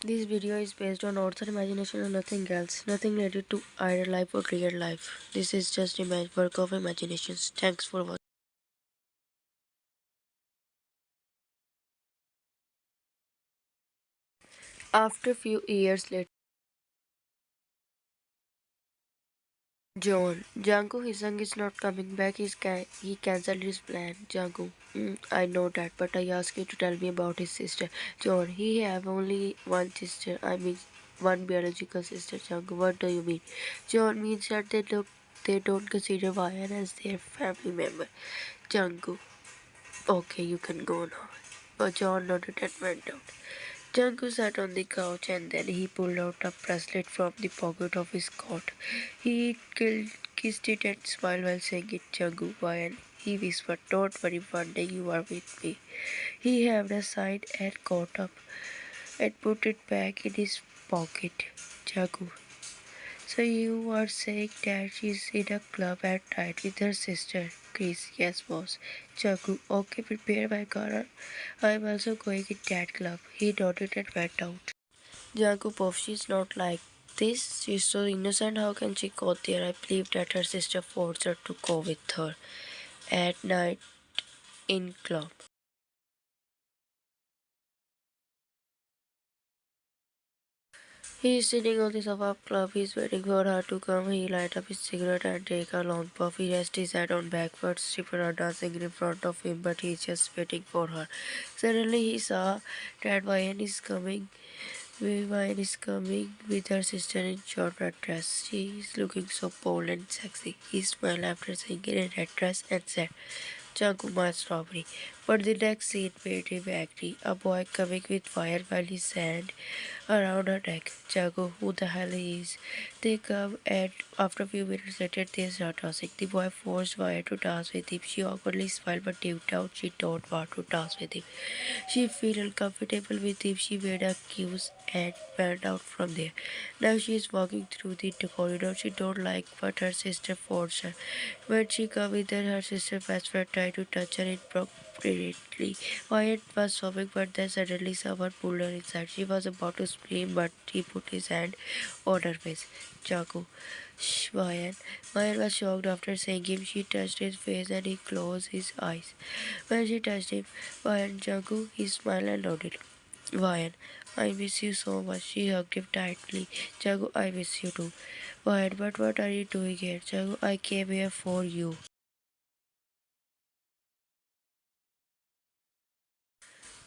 This video is based on author imagination and nothing else. Nothing related to either life or real life. This is just a work of imaginations. Thanks for watching. After few years later, John, Janko Hisang is not coming back. He cancelled his plan. Janko, I know that, but I asked you to tell me about his sister. John, he have only one sister. I mean, one biological sister. Janko, what do you mean? John means that they don't consider Ryan as their family member. Janko, okay, you can go now. But John nodded and went out. Janko sat on the couch and then he pulled out a bracelet from the pocket of his coat. Kissed it and smiled while saying it, Janko, why? And he whispered, don't worry, one day you are with me. He heaved a sigh and got up and put it back in his pocket. Janko, so you are saying that she's in a club at night with her sister? Chris, yes boss. Chaku, okay, prepare my car. I'm also going in that club. He nodded and went out. Jaku puffed, she's not like this. She's so innocent. How can she go there? I believe that her sister forced her to go with her at night in club. He's sitting on the sofa of club. He's waiting for her to come. He light up his cigarette and take a long puff. He rests his head on backwards. People are dancing in front of him, but he's just waiting for her. Suddenly he saw that Vian is coming. Vivian is coming with her sister in short red dress. She is looking so bold and sexy. He smiled after seeing her in red dress and said, Changuma strawberry. But the next scene made him angry. A boy coming with fire while his hand around her neck. Jago, who the hell he is? They come and after a few minutes later they start dancing. The boy forced Fire to dance with him. She awkwardly smiled but deep down she don't want to dance with him. She felt uncomfortable with him. She made a kiss and went out from there. Now she is walking through the corridor. She don't like what her sister forced her. When she come in there, her sister best friend tried to touch her inappropriately. Wyatt was sobbing, but then suddenly someone pulled her inside. She was about to scream, but he put his hand on her face. Chaku. Shh, Wyatt. Wyatt was shocked after saying him. She touched his face and he closed his eyes. When she touched him, Wyatt Chaku, he smiled and nodded. Wyatt, I miss you so much. She hugged him tightly. Chagu, I miss you too. Wyatt, but what are you doing here? Chagu, I came here for you.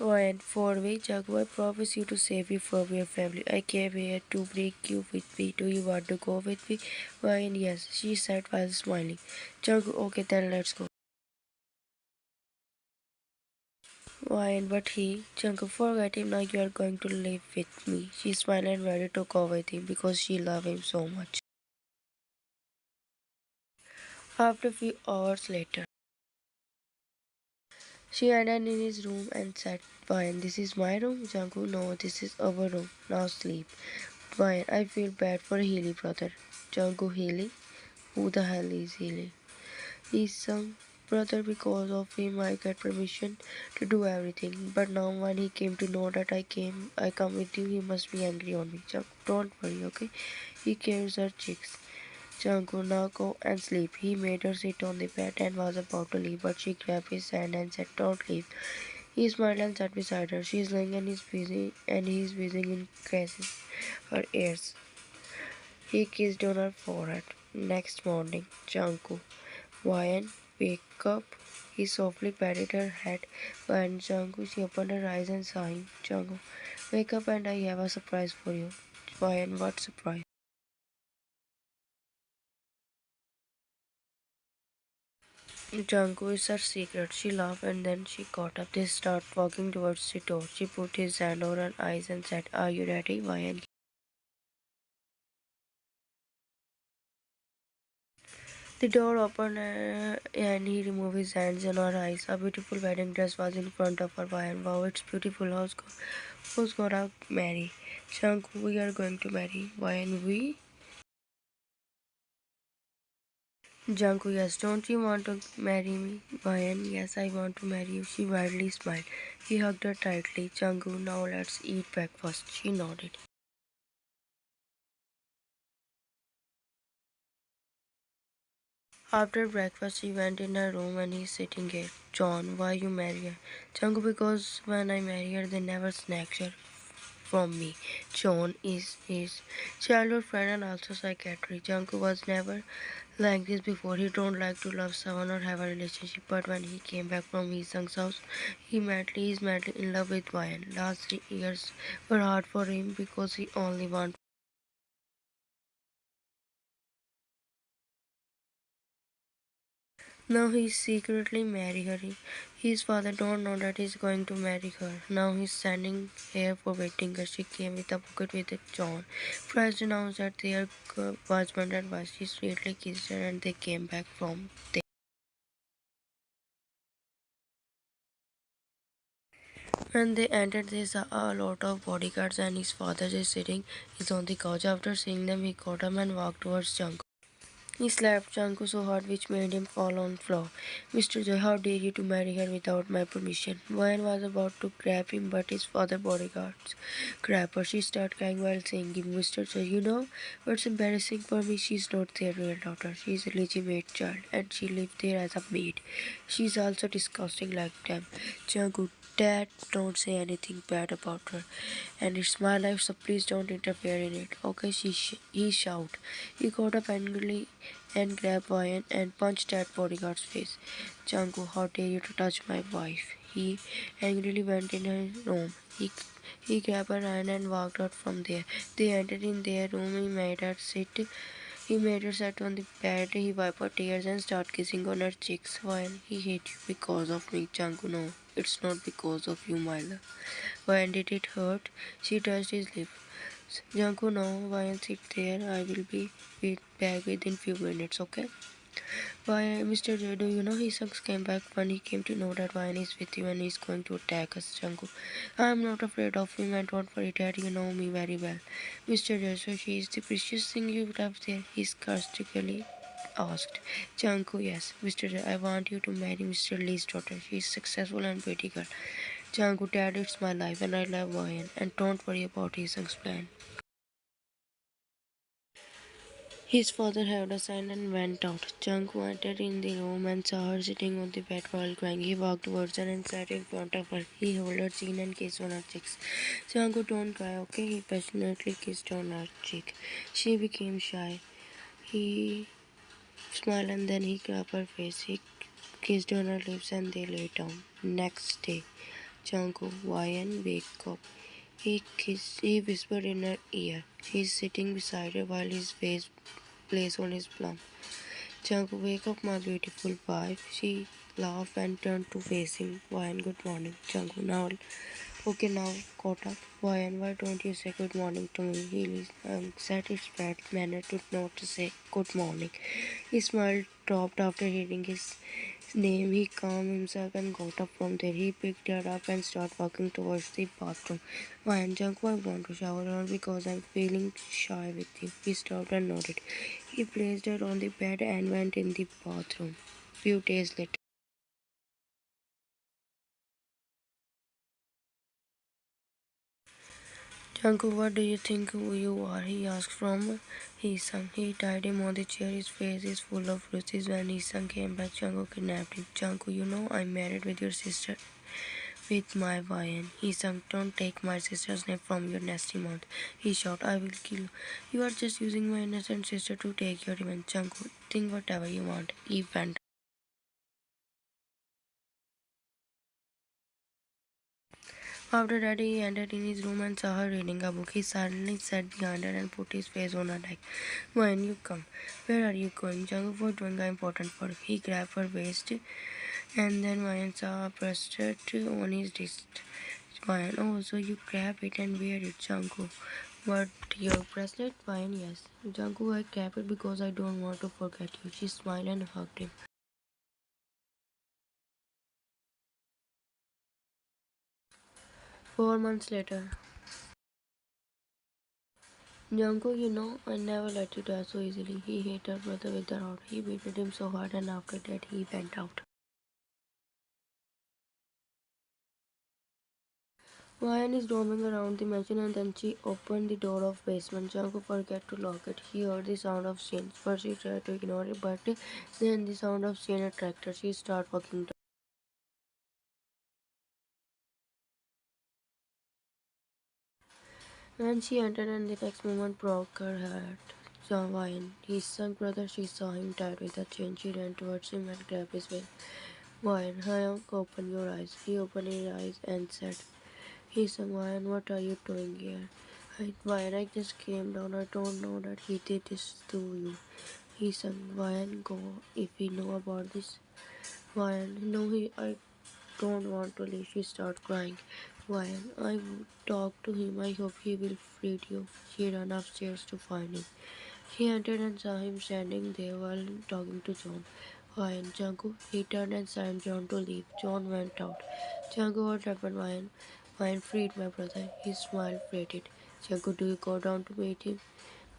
Ryan, for me, Jagu, I promise you to save you from your family. I came here to bring you with me. Do you want to go with me? Ryan, yes, she said while smiling. Jagu, okay, then let's go. Ryan, but Jagu, forget him now. You are going to live with me. She smiled and ready to go with him because she loved him so much. After a few hours later, she entered in his room and said, Ryan, this is my room. Jagu, no, this is our room. Now sleep. Ryan, I feel bad for Healy, brother. Jagu, Healy? Who the hell is Healy? He's some brother. Because of him I get permission to do everything. But now when he came to know that I come with you, he must be angry on me. Jagu, don't worry, okay? He cares her cheeks. Jagu, now go and sleep. He made her sit on the bed and was about to leave, but she grabbed his hand and said, don't leave. He smiled and sat beside her. She is lying and he's busy in caressing her ears. He kissed on her forehead. Next morning, Janku, Ryan, wake up. He softly patted her head. When Janku, she opened her eyes and saw him. Janku, wake up and I have a surprise for you. Ryan, what surprise? Janku is her secret. She laughed and then she got up. They started walking towards the door. She put his hand over her eyes and said, are you ready, Ryan? The door opened and he removed his hands on her eyes. A beautiful wedding dress was in front of her. And wow, it's beautiful. Who's gonna marry? Shank, we are going to marry. Why and we? Janku, yes, don't you want to marry me? Ryan, yes, I want to marry you. She widely smiled. He hugged her tightly. Jungkook, now let's eat breakfast. She nodded. After breakfast, she went in her room and he's sitting here. John, why you marry her? Jungkook, because when I marry her, they never snatch her from me. John is his childhood friend and also psychiatrist. Jungkook was never like this before. He don't like to love someone or have a relationship. But when he came back from his son's house, he's madly in love with Ryan. Last 3 years were hard for him because he only wanted. Now he's secretly marry her. His father don't know that he's going to marry her. Now he's standing here for waiting her. She came with a bucket with a John. First announced that they are husband and wife. She sweetly kissed her and they came back from there. When they entered, they saw a lot of bodyguards and his father is sitting. He's on the couch. After seeing them, he got up and walked towards Jungkook. He slapped Janku so hard which made him fall on the floor. Mr. Joy, how dare you to marry her without my permission? Ryan was about to grab him, but his father bodyguards grabbed her. She started crying while saying, Mr. Joy, you know what's embarrassing for me? She's not their real daughter. She's a legitimate child, and she lived there as a maid. She's also disgusting like them. Janku, Dad, don't say anything bad about her. And it's my life, so please don't interfere in it. Okay, he shouted. He got up angrily and grabbed Ryan and punched that bodyguard's face. Jango, how dare you to touch my wife? He angrily went in her room. He grabbed Ryan and walked out from there. They entered in their room. He made her sit. He made her sit on the bed. He wiped her tears and started kissing on her cheeks. While he hate you because of me, Jango. No, it's not because of you, my love. When did it hurt? She touched his lips. Janko, no, Ryan, sit there. I will be back within few minutes, okay? Why, Mr. J, do you know his sons came back when he came to know that Ryan is with you and he's going to attack us, Janko? I'm not afraid of him and don't worry, Dad, you know me very well. Mr. J, so she is the precious thing you left there, he sarcastically asked. Janko, yes, Mr. J, I want you to marry Mr. Lee's daughter. She is successful and pretty girl. Janko, Dad, it's my life and I love Ryan and don't worry about his son's plan. His father had a sign and went out. Chunk entered in the room and saw her sitting on the bed while crying. He walked towards her and sat in front of her. He held her chin and kissed on her cheeks. Chunk, don't cry, okay? He passionately kissed on her cheek. She became shy. He smiled and then he grabbed her face. He kissed on her lips and they lay down. Next day, Chanko, Ryan, wake up. He whispered in her ear. He's sitting beside her while his face plays on his plum. Chunk, wake up, my beautiful wife. She laughed and turned to face him. Ryan, good morning. Chunk, now, okay, now, caught up. Ryan, why don't you say good morning to me? He said it's bad manner to not to say good morning. His smile dropped after hearing his name. He calmed himself and got up from there. He picked her up and started walking towards the bathroom. Ryan, Junk, I want to shower her because I'm feeling shy with you. He stopped and nodded. He placed her on the bed and went in the bathroom. Few days later. Janku, what do you think who you are? He asked from Heesung. He tied him on the chair. His face is full of bruises. When Heesung came back, Janku kidnapped him. Janku, you know I'm married with your sister. With my Vian. Heesung, don't take my sister's name from your nasty mouth. He shouted, I will kill you. You are just using my innocent sister to take your revenge. Janku, think whatever you want. He went. After that, he entered in his room and saw her reading a book. He suddenly sat behind her and put his face on her neck. When you come, where are you going? Jungkook for doing important work. He grabbed her waist and then Ryan saw a bracelet on his wrist. Ryan, oh, so you grab it and wear it, Jungkook. But your bracelet? Ryan, yes. Jungkook, I grabbed it because I don't want to forget you. She smiled and hugged him. 4 months later. Janko, you know, I never let you die so easily. He hit her brother with the rod. He beat him so hard and after that he went out. Ryan is roaming around the mansion and then she opened the door of basement. Jungkook forgot to lock it. He heard the sound of chains. First she tried to ignore it, but then the sound of chain attracted her. She started walking. When she entered and the next moment broke her heart. Ryan, his young brother, she saw him tied with a chain. She ran towards him and grabbed his waist. Ryan, Hyung, open your eyes. He opened his eyes and said, he said, Ryan, what are you doing here? Ryan, I just came down. I don't know that he did this to you. He said, Ryan, go if we know about this. Ryan, no, I don't want to leave. She started crying. Ryan, I would talk to him. I hope he will free you. She ran upstairs to find him. She entered and saw him standing there while talking to John. Ryan, Jungkook, he turned and signed John to leave. John went out. Jungkook, what happened, Ryan? Ryan freed my brother. His smile faded. Jungkook, do you go down to meet him?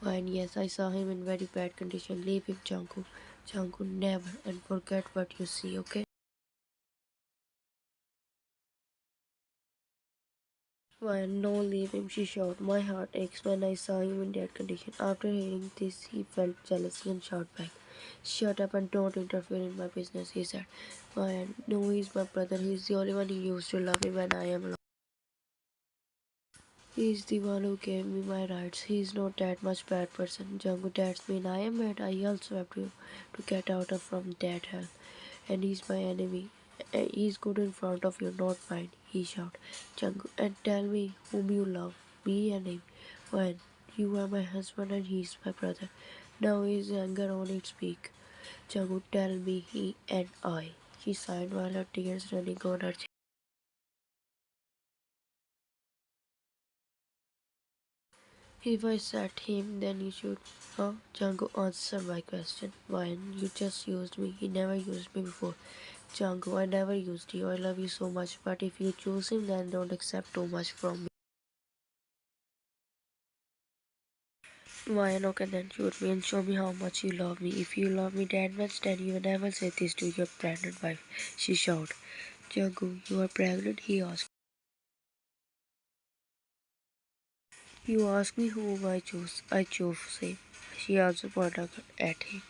Ryan, yes, I saw him in very bad condition. Leave him, Jungkook. Jungkook, never, and forget what you see, okay? Ryan, no, leave him, she shouted. My heart aches when I saw him in that condition. After hearing this, he felt jealousy and shouted back. Shut up and don't interfere in my business, he said. Ryan, no, he's my brother. He's the only one who used to love me when I am alone. He's the one who gave me my rights. He's not that much bad person. Jungkook, that's mean I am bad. I also have to get out of from that hell. And he's my enemy. He's good in front of you, not mine, he shouted. Jungkook, and tell me whom you love, me and him. When you are my husband and he's my brother. Now his anger on its peak. Jungkook, tell me he and I. She sighed while her tears running on her cheek. If I said him, then you should. Huh? Django, answer my question. Why? You just used me. He never used me before. Django, I never used you. I love you so much. But if you choose him, then don't accept too much from me. Why? Okay, then shoot me and show me how much you love me. If you love me that much, then you will never say this to your pregnant wife. She shouted. Django, you are pregnant? He asked. You ask me whom I choose. I chose him. She also pointed at him.